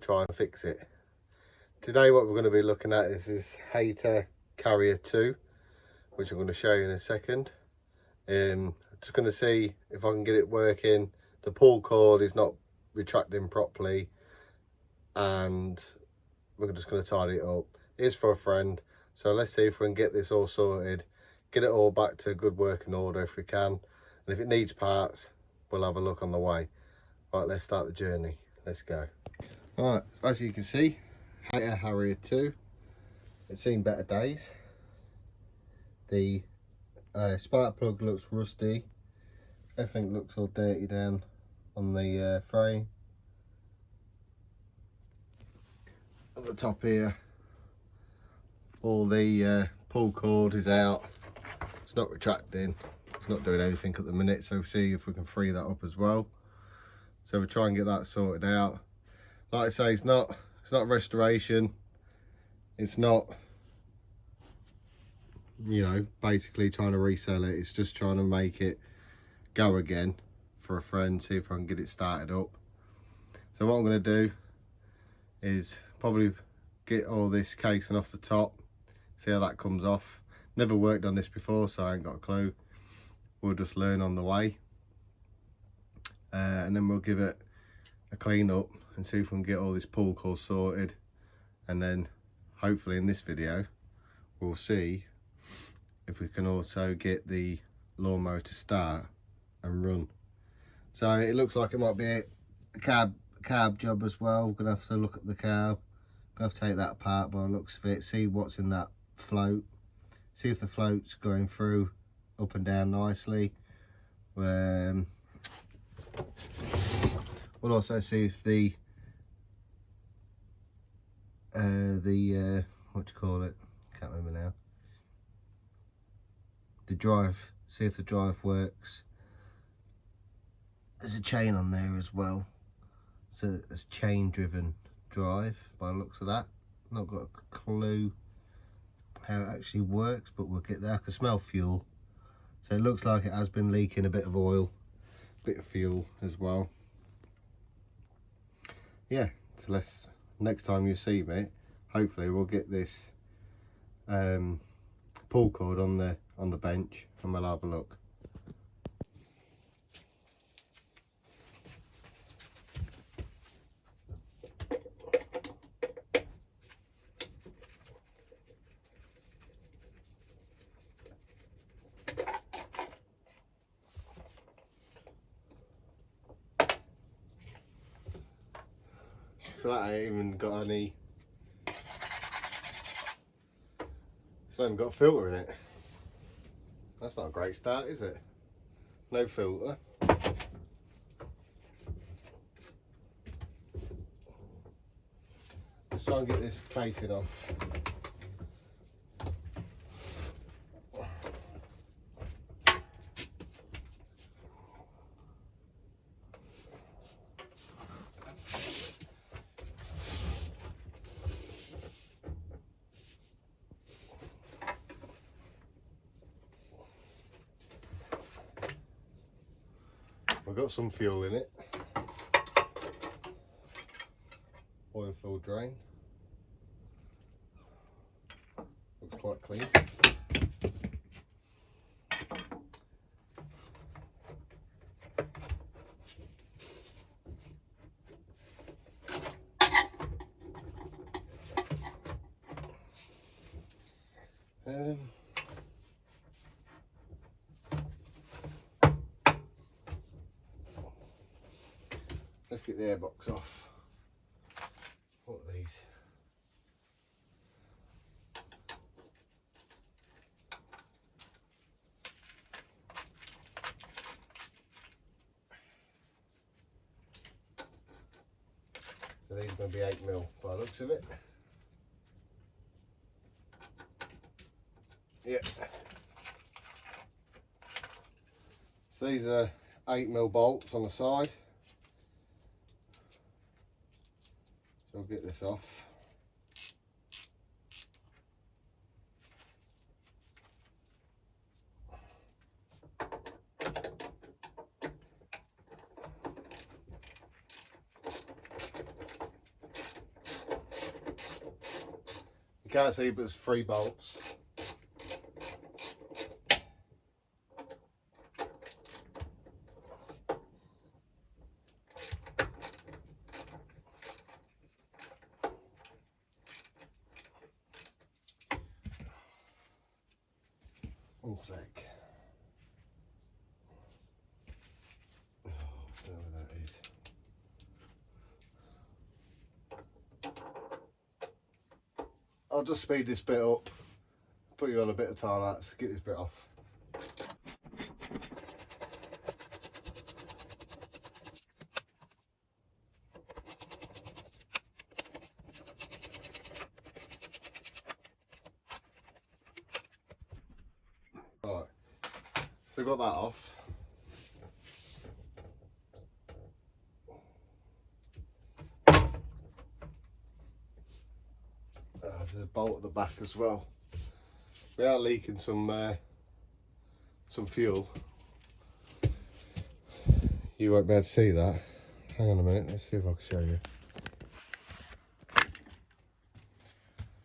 try and fix it. Today what we're going to be looking at is this Hayter Carrier 2, which I'm going to show you in a second. Just going to see if I can get it working. The pull cord is not retracting properly, and we're just going to tidy it up. It's for a friend, so let's see if we can get this all sorted, get it all back to good working order if we can, and if it needs parts we'll have a look on the way. Right, let's start the journey. Let's go. Alright, as you can see, Hayter Harrier 2, it's seen better days. The spark plug looks rusty, everything looks all dirty down on the frame. At the top here, all the pull cord is out, it's not retracting, it's not doing anything at the minute, so we'll see if we can free that up as well. So we'll try and get that sorted out. Like I say, it's not restoration, it's not, you know, basically trying to resell it, it's just trying to make it go again for a friend, see if I can get it started up. So what I'm going to do is probably get all this casing off the top, see how that comes off. Never worked on this before, so I ain't got a clue. We'll just learn on the way, and then we'll give it a clean up and see if we can get all this pull cord sorted, and then hopefully in this video we'll see if we can also get the lawnmower to start and run. So it looks like it might be a carb job as well. We're gonna have to look at the carb, gonna have to take that apart by the looks of it, see what's in that float, see if the float's going through up and down nicely. We'll also see if the what do you call it, can't remember now, the drive, see if the drive works. There's a chain on there as well, so it's chain driven drive by the looks of that. Not got a clue how it actually works, but we'll get there. I can smell fuel, so it looks like it has been leaking a bit of oil, a bit of fuel as well. Yeah, so let's, next time you see me, hopefully we'll get this pull cord on the bench and we'll have a look. So that ain't even got any, it's not even got a filter in it. That's not a great start, is it? No filter. Let's try and get this casing off. I've got some fuel in it. Oil filled drain. Looks quite clean. Let's get the airbox off. What are these? So these are going to be 8mm by the looks of it. Yeah. So these are 8mm bolts on the side. So we'll get this off. can't see, but it's 3 bolts. One sec. Oh, whatever that is. I'll just speed this bit up, put you on a bit of Tarlax, get this bit off. Alright, so I've got that off. There's a bolt at the back as well. We are leaking some fuel. You won't be able to see that. Hang on a minute, let's see if I can show you.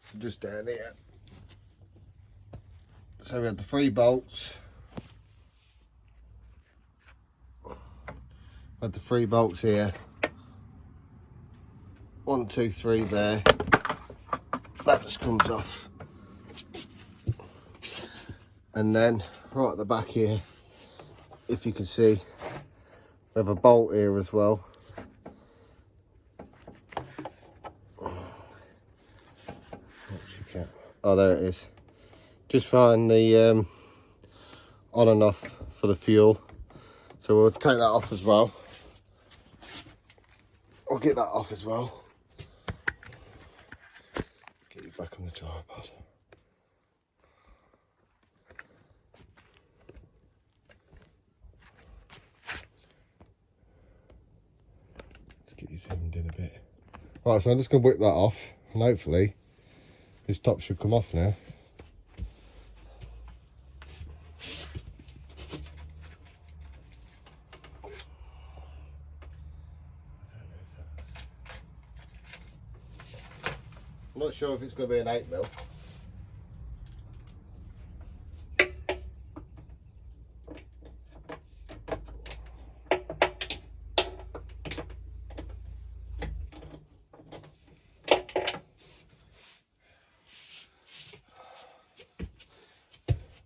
So just down here. So we had the 3 bolts. We had the 3 bolts here. 1, 2, 3 there. That just comes off. And then right at the back here, if you can see, we have a bolt here as well. Oh, there it is. Just find the on and off for the fuel. So we'll take that off as well. I'll get that off as well. Get you back on the tripod. Let's get you zoomed in a bit. Right, so I'm just going to whip that off, and hopefully this top should come off now. I'm not sure if it's going to be an 8mm.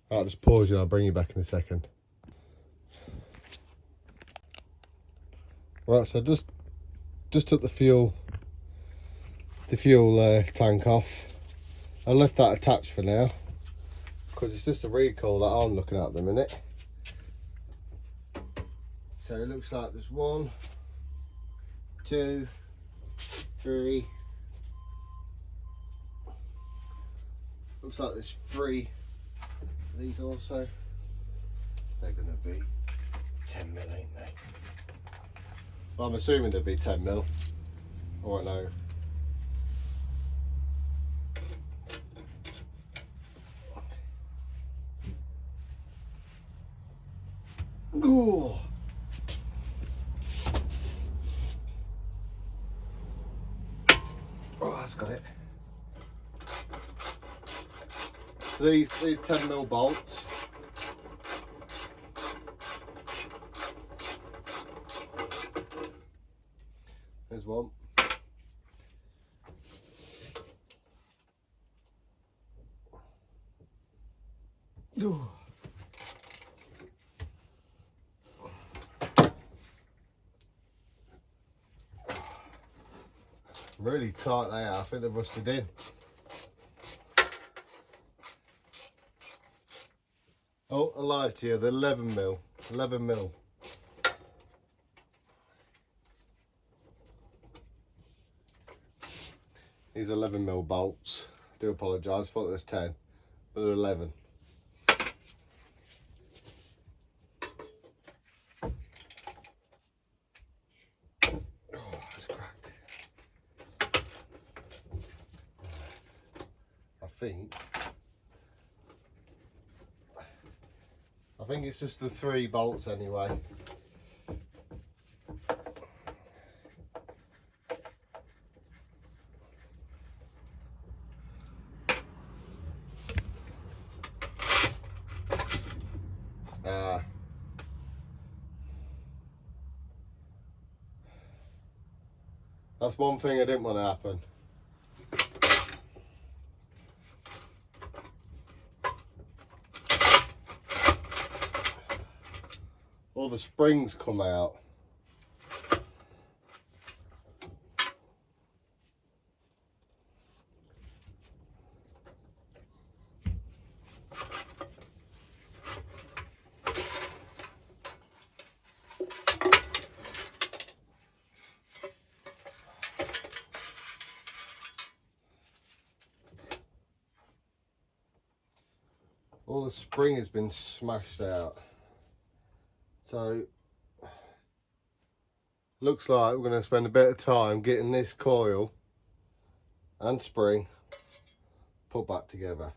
I'll just pause you and I'll bring you back in a second. Right, so just took the fuel tank off. I left that attached for now because it's just a recoil that I'm looking at the minute. So it looks like there's 1, 2, 3. Looks like there's 3. These also, they're going to be 10mm, ain't they? Well, I'm assuming they'll be 10mm. I won't know. Ooh. Oh, that's got it. So these 10mm bolts. There's one. Ooh. Really tight they are. I think they've rusted in. Oh, I lied to you. They're 11mm. 11mm. These are 11mm bolts. I do apologise. I thought there was 10, but they're 11. Oh, that's cracked. I think it's just the 3 bolts anyway. That's one thing I didn't want to happen. All the springs come out. All the spring has been smashed out. So looks like we're going to spend a bit of time getting this coil and spring put back together.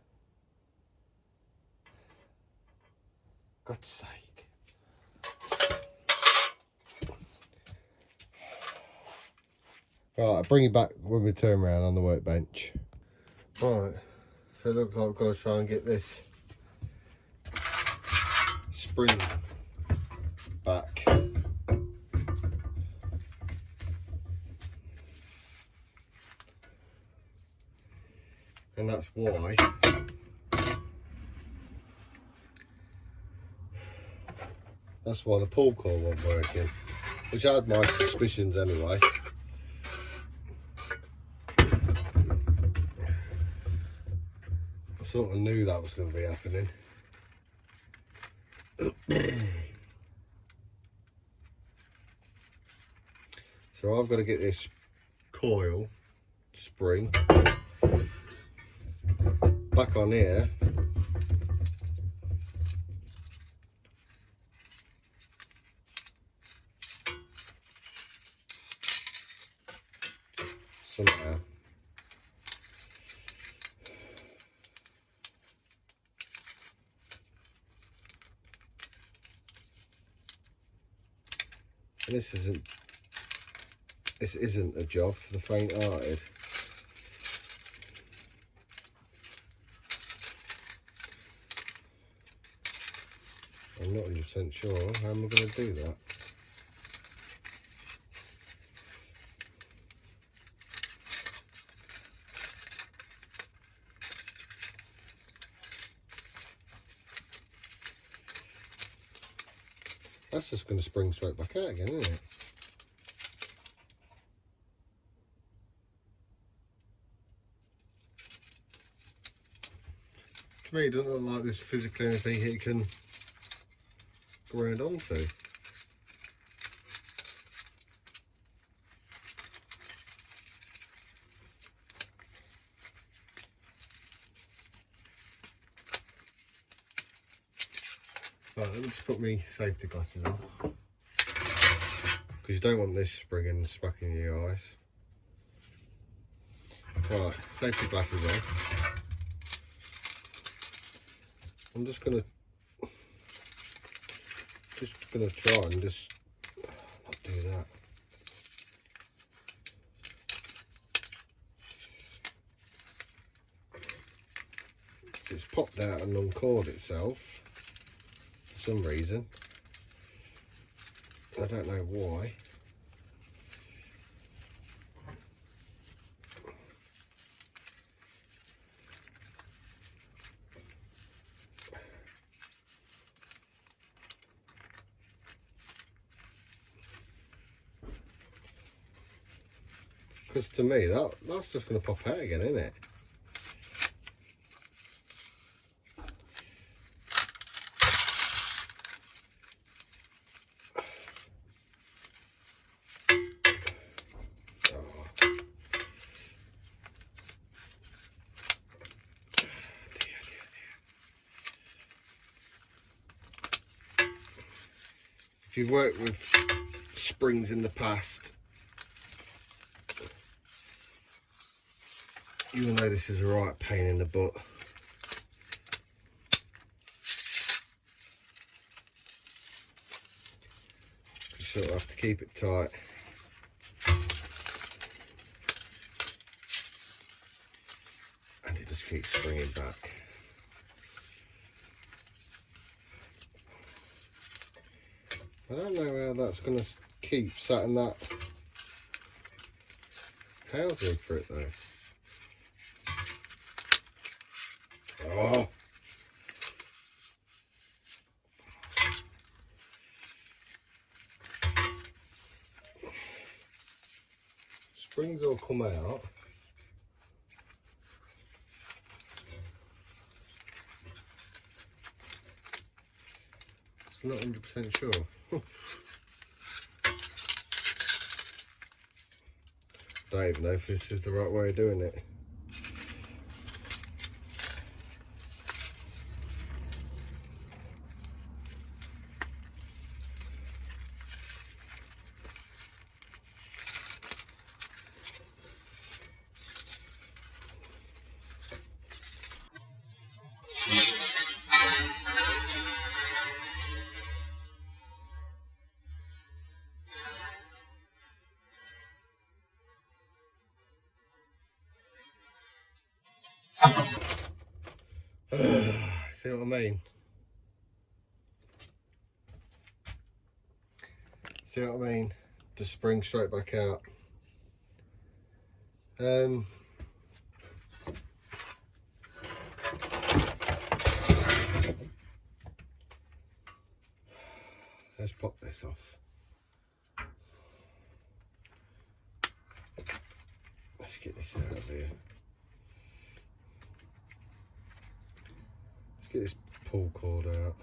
God's sake. Right, I'll bring you back when we turn around on the workbench. Right, so it looks like we've got to try and get this spring back. And that's why the pull cord wasn't working, which I had my suspicions anyway. I sort of knew that was going to be happening. So I've got to get this coil spring back on here. Somehow. And this isn't a job for the faint-hearted. I'm not 100% sure how am I going to do that. That's just going to spring straight back out again, isn't it? To me, it doesn't look like there's physically anything he can grind onto. Right, let me just put my safety glasses on, because you don't want this springing and smacking your eyes. Right, safety glasses on. I'm just gonna try and just not do that. So it's popped out and uncored itself for some reason. I don't know why. Because to me, that's just going to pop out again, isn't it? If you've worked with springs in the past, you will know this is a right pain in the butt. You sort of have to keep it tight. And it just keeps springing back. I don't know how that's going to keep sat in that housing for it though. Oh. Springs all come out. It's not 100% sure. Don't even know if this is the right way of doing it. See what I mean? See what I mean? Just spring straight back out. Let's pop this off. Let's get this out of here. Let's get this pull cord out.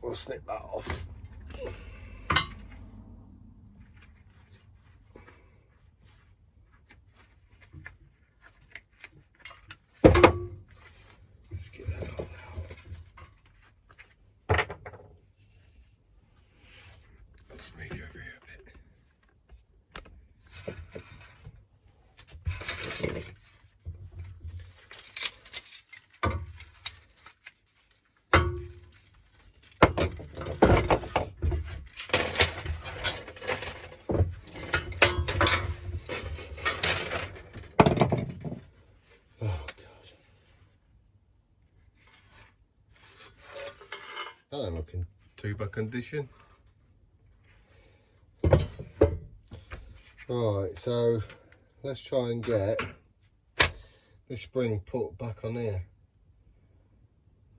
We'll snip that off. Let's get that all out. I'll just move you over here a bit. That don't look in too bad condition. Right, so let's try and get this spring put back on here.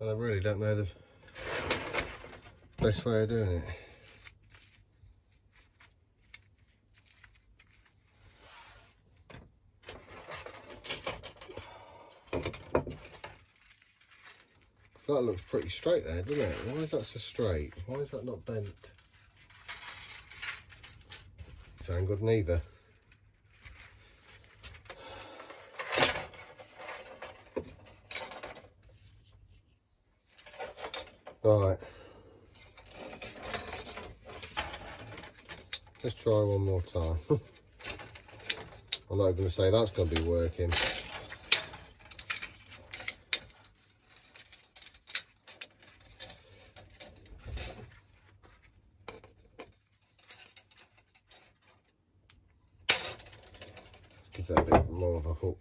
And I really don't know the best way of doing it. That looks pretty straight there, doesn't it? Why is that so straight? Why is that not bent? Sound good neither. Right. Let's try one more time. I'm not going to say that's going to be working. Give that a bit more of a hook.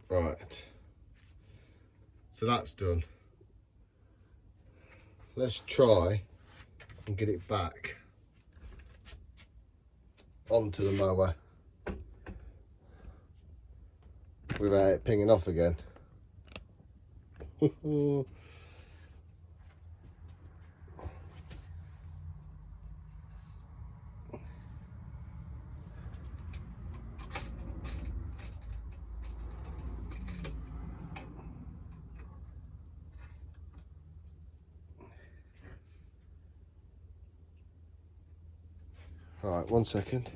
Right, so that's done. Let's try and get it back onto the mower without it pinging off again. Right, 1 second.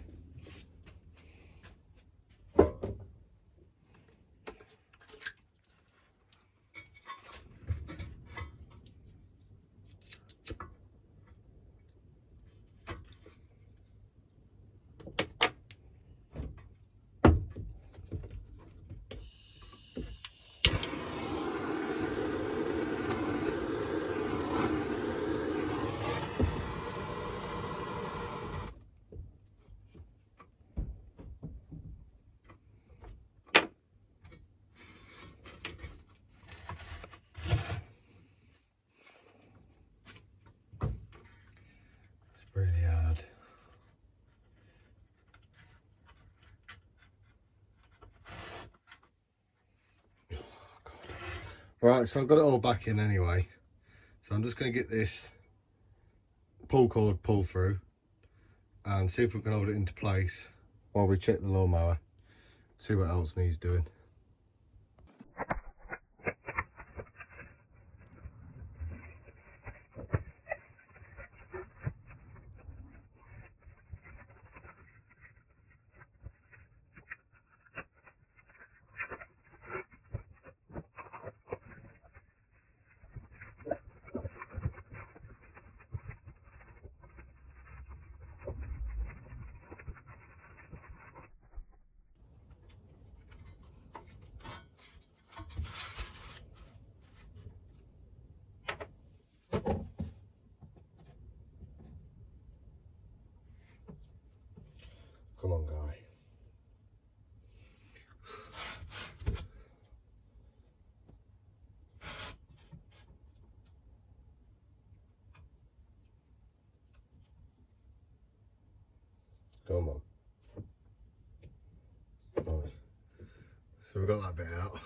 Really hard. Oh, God. Right, so I've got it all back in anyway. So I'm just going to get this pull cord pulled through and see if we can hold it into place while we check the lawnmower. See what else needs doing. Come on, guy. Come on. Right. So we've got that bit out.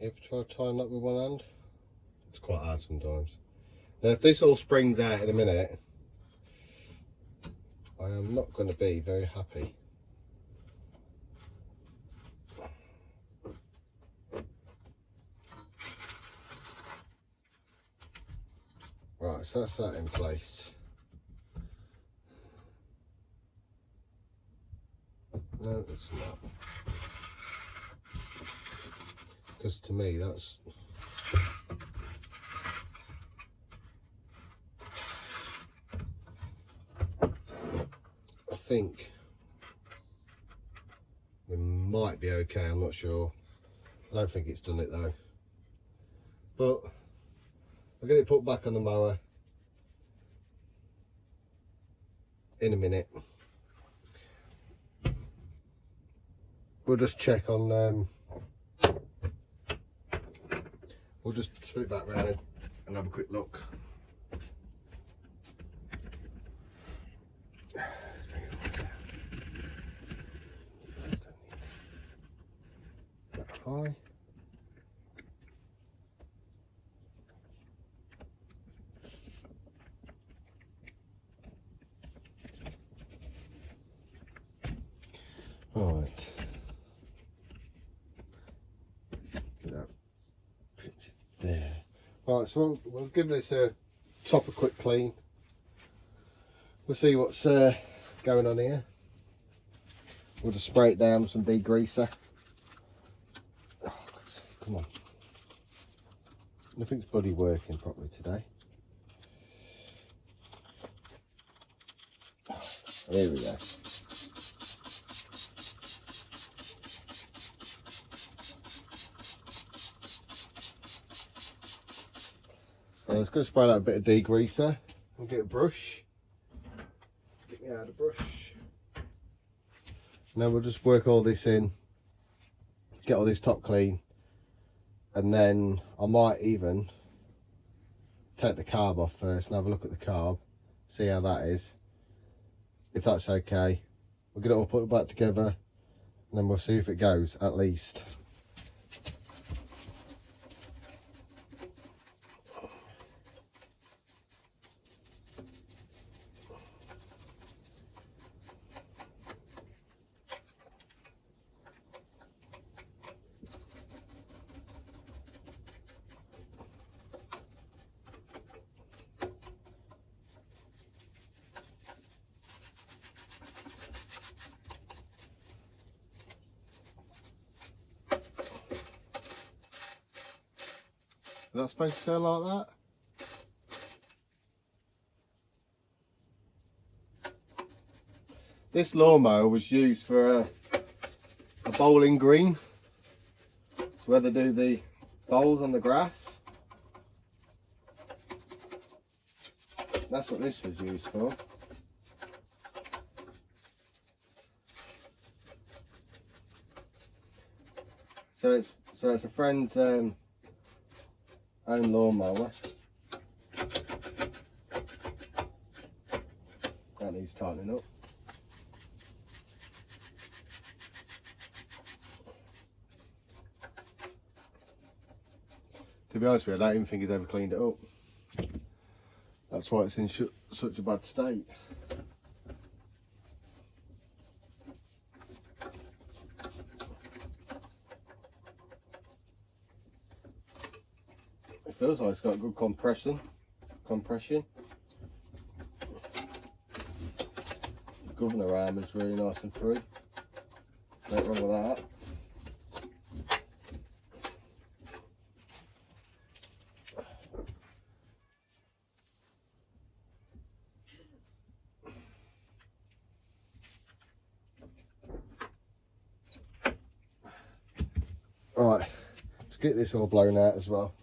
Ever try tying that with one hand? It's quite hard sometimes. Now if this all springs out in a minute, I am not going to be very happy. Right, so that's that in place. No, it's not. Because to me, that's... I think we might be okay, I'm not sure. I don't think it's done it though. But I'll get it put back on the mower in a minute. We'll just check on, we'll just swing it back round and have a quick look. Let's bring it right down. That high. Right. Get that picture there. Right, so we'll give this a top a quick clean. We'll see what's going on here. We'll just spray it down with some degreaser. Oh, God's sake, come on. Nothing's bloody working properly today. Here we go. So I was going to spray out a bit of degreaser and get a brush. Get me out a brush. Now we'll just work all this in, get all this top clean, and then I might even take the carb off first and have a look at the carb, see how that is. If that's okay, we'll get it all put back together and then we'll see if it goes at least. that supposed to sound like that? This lawnmower was used for a bowling green. So where they do the bowls on the grass. That's what this was used for. So it's a friend's own lawnmower. That needs tightening up. To be honest with you, I don't even think he's ever cleaned it up. That's why it's in such a bad state. It feels like it's got good compression. The governor arm is really nice and free. Nothing wrong with that. Right, let's get this all blown out as well.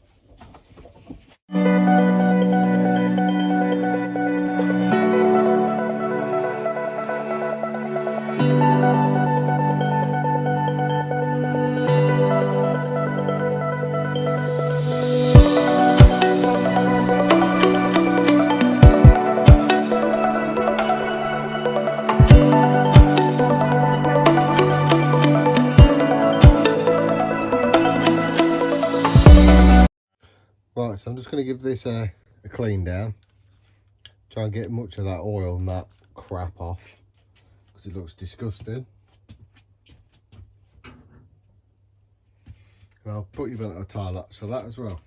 Right, so I'm just going to give this a clean down. Try and get much of that oil and that crap off, because it looks disgusting. And I'll put you on a tile up for that as well.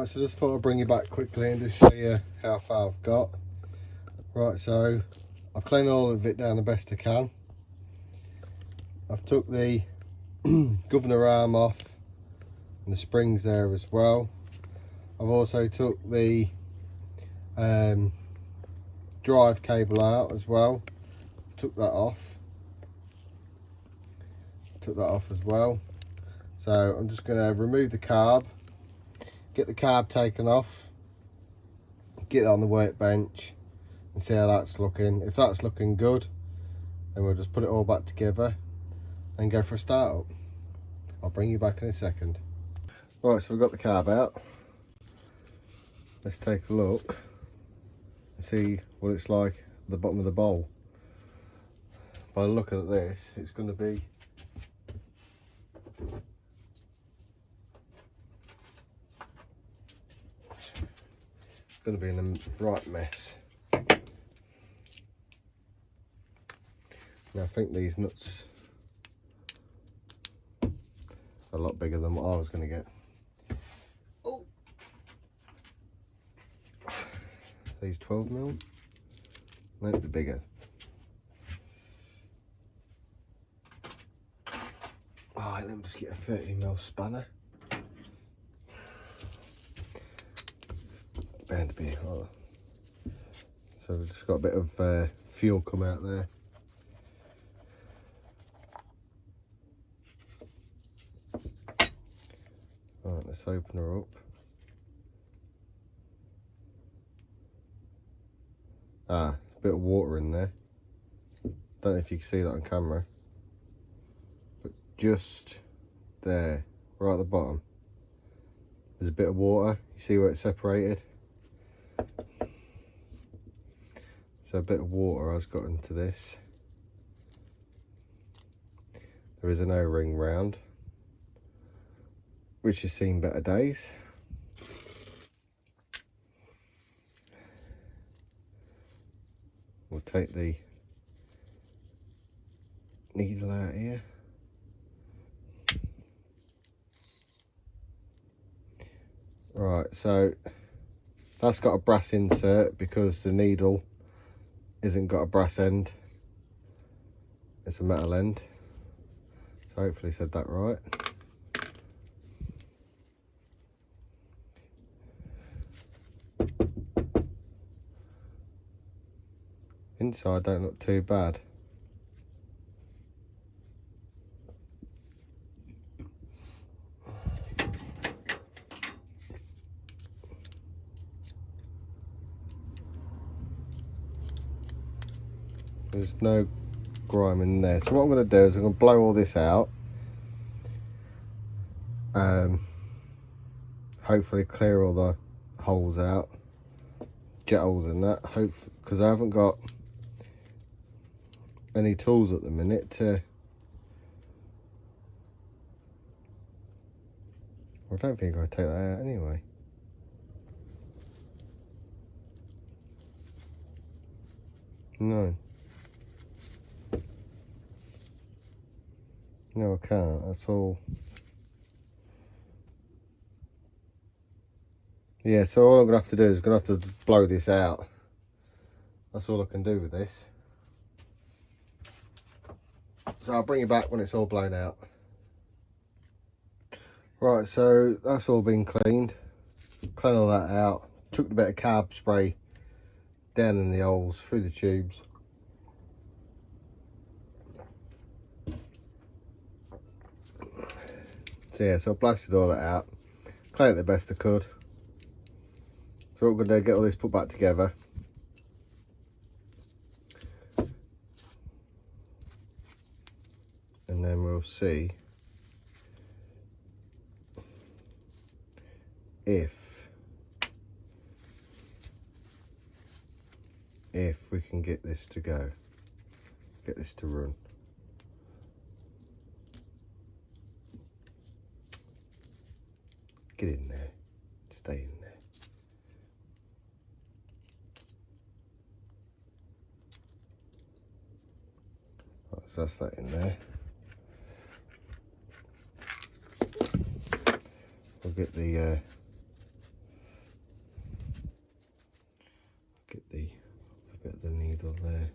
So just thought I'd bring you back quickly and just show you how far I've got. Right, so I've cleaned all of it down the best I can. I've took the governor arm off and the springs there as well. I've also took the drive cable out as well. Took that off as well. So I'm just going to remove the carb, get the carb taken off, get it on the workbench and see how that's looking. If that's looking good, then we'll just put it all back together and go for a start up. I'll bring you back in a second. Right, so we've got the carb out. Let's take a look and see what it's like at the bottom of the bowl. By looking at this, it's going to be in a right mess. Now I think these nuts are a lot bigger than what I was going to get. Oh, these 12mm, maybe the bigger. Alright, let me just get a 30mm spanner. Bound to be. Oh. So we've just got a bit of fuel come out there. Right, let's open her up. Ah, a bit of water in there. Don't know if you can see that on camera, but just there, right at the bottom, there's a bit of water. You see where it's separated? So a bit of water has got into this. There is an O-ring round, which has seen better days. We'll take the needle out here. Right, so that's got a brass insert because the needle isn't got a brass end, it's a metal end. So hopefully I said that right. Inside don't look too bad. There's no grime in there. So what I'm going to do is I'm going to blow all this out. Hopefully clear all the holes out, jet holes in that. Because I haven't got any tools at the minute to. I don't think I take that out anyway. No. No, I can't. That's all. Yeah, so all I'm going to have to do is going to have to blow this out. That's all I can do with this. So I'll bring you back when it's all blown out. Right, so that's all been cleaned. Clean all that out. Took a bit of carb spray down in the holes, through the tubes. So yeah, so I blasted all that out. Cleaned it the best I could. So what we're going to do is get all this put back together. And then we'll see if we can get this to go, get this to run. Get in there, stay in there. Right, so that's that in there. We'll get the bit of the needle there.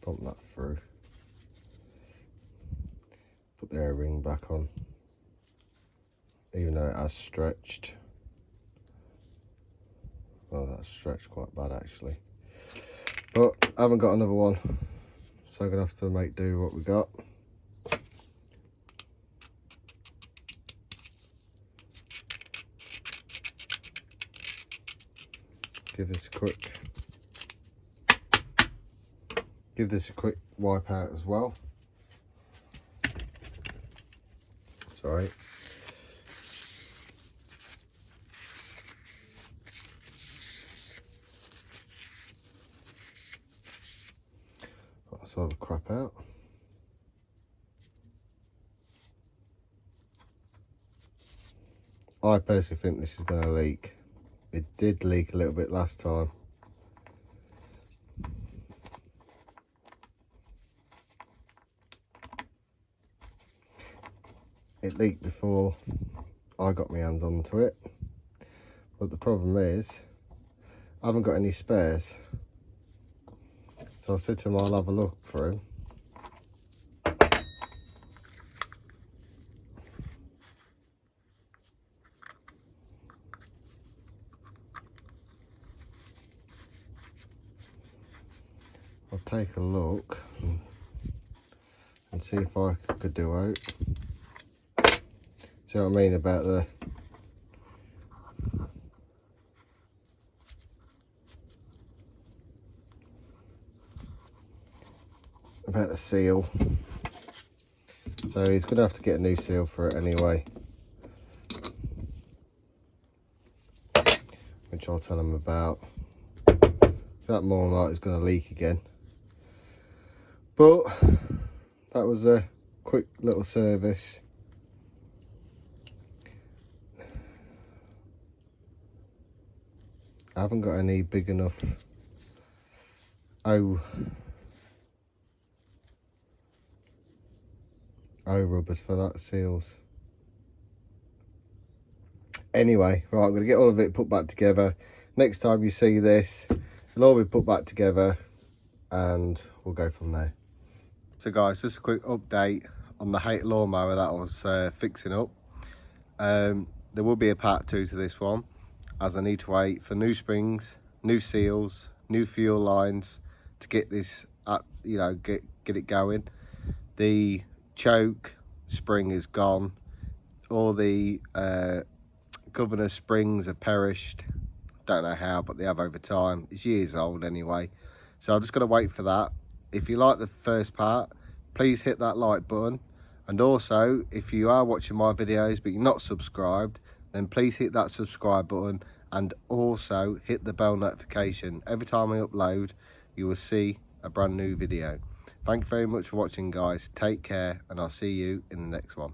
Pump that through. Put the O-ring back on, even though it has stretched. Well, that's stretched quite bad actually. But I haven't got another one, so I'm gonna have to make do what we got. Give this a quick wipe out as well. Sorry. That's all the crap out. I personally think this is going to leak. It did leak a little bit last time. It leaked before I got my hands onto it. But the problem is, I haven't got any spares. So I said to him I'll have a look for him. I'll take a look and see if I could do out. See what I mean about the seal. So So he's going to have to get a new seal for it anyway, which I'll tell him about. That more than likely is going to leak again. But that was a quick little service. I haven't got any big enough O rubbers for that seals. Anyway, right, I'm going to get all of it put back together. Next time you see this, it'll all be put back together and we'll go from there. So guys, just a quick update on the Hayter lawnmower that I was fixing up. There will be a part 2 to this one, as I need to wait for new springs, new seals, new fuel lines to get this up, you know, get it going. The choke spring is gone. All the governor springs have perished. Don't know how, but they have over time. It's years old anyway. So I'm just going to wait for that. If you like the first part, please hit that like button. And also, if you are watching my videos but you're not subscribed, then please hit that subscribe button and also hit the bell notification. Every time I upload, you will see a brand new video. Thank you very much for watching, guys. Take care, and I'll see you in the next one.